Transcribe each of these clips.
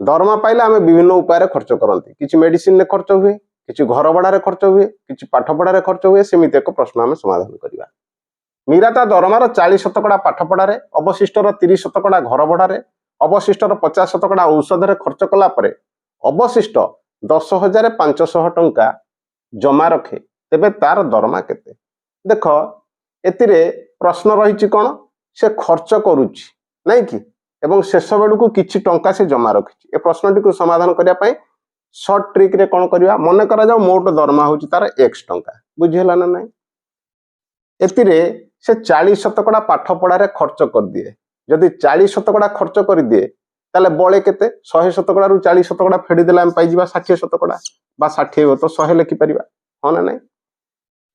दरमा पाइले आम विभिन्न उपाय खर्च करती किसी मेडिसिन खर्च हुए किसी घर भड़ा खर्च हुए किसी पाठ पढ़ा खर्च हुए सेमती एक प्रश्न आम समाधान करवा। मीरा ता दरमार 40% पाठपढ़े अवशिष्ट 30% घर भड़े अवशिष्ट 50% औषध खर्च कला अवशिष्ट 10,500 टंका जमा रखे तेबे तार दरमा केते। देख एतिरे प्रश्न रही कौन से खर्च करुच्ची नहीं कि एवं शेष बेड़ू किछि टंका से जमा रखी ए प्रश्नटी को समाधान करने सर्ट ट्रिक रे कौन करवा मन करा जाओ मोट दरमा होची तार x टंका बुझीला ना नहीं। एतिरे से 40% पाठ पढ़ारे खर्च कर दिए जदि 40% खर्च कर दिए ताले बळे केते 100% रु 40% फेडी देला हम पाइजिबा 60% बा 60 हो तो 100 लिखि परिबा हो ना नहीं।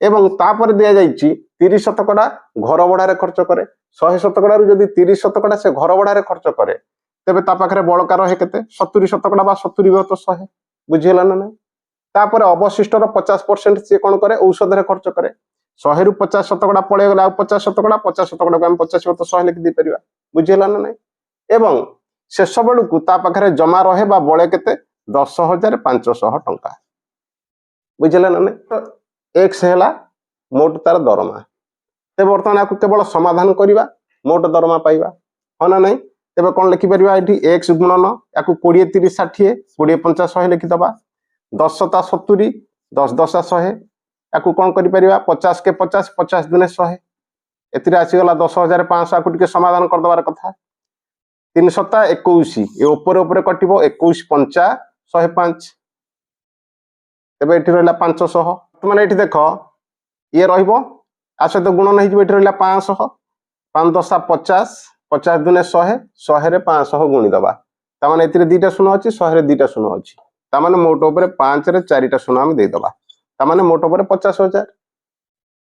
एवं तापर दिया जाइछि 30% घर भड़ारे खर्च करे 100% रु जदि 30% से घर भड़ारे खर्च करे तेबे ता पाखरे बळका रहे केते 70% बा 70 हो तो 100 बुझीला ना नहीं। तापर अवशिष्ट 50% से कौन करे औषध रे खर्च करे 100 रु 50% पळे गला 50% 50% को हम 50 हो तो 100 लिखि दे परिबा बुझीला ना नहीं। एवं शेष बेड़ू ता पाखरे जमा रहे बा बळे केते 10,500 टंका बुझीला ना नहीं। तो x हैला मोट तार दरमा ते बर्तमान आपको केवल समाधान करवा मोट दरमा पाइबा हो ना नहीं। तेबे कौन लिखि परिबा एठी x गुणन याकू 20 30 60 20 50 100 लिखि दबा 10 ता 70 10 10 100 याकू कौन करि परिबा 50 के 50 50 दुने 100 एतिरे आसी गला 10,500 याकू टिके समाधान कर दबार कथा 3 सता 21 ए ऊपर ऊपर कटिबो 21 पंचा 105 तेबे एठी रहला 500 माने एठी देखो ये रहिबो आ सहित गुणन हो एठी रहला 500 5 10 50 50 दुने 100 100 रे 500 गुणी दबा तामाने एतिरे दुईटा शून्य अछि 100 रे दुईटा शून्य अछि तामाने मोट ऊपर 5 रे 4टा शून्य हम दे दबा तामाने मोट ऊपर 50,000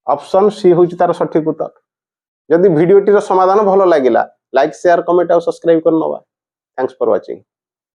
ऑप्शन सी होची तार सठिक उत्तर। यदि वीडियोटी रो समाधान भलो लागिला लाइक शेयर कमेंट और सब्सक्राइब कर नवा। Thanks for watching.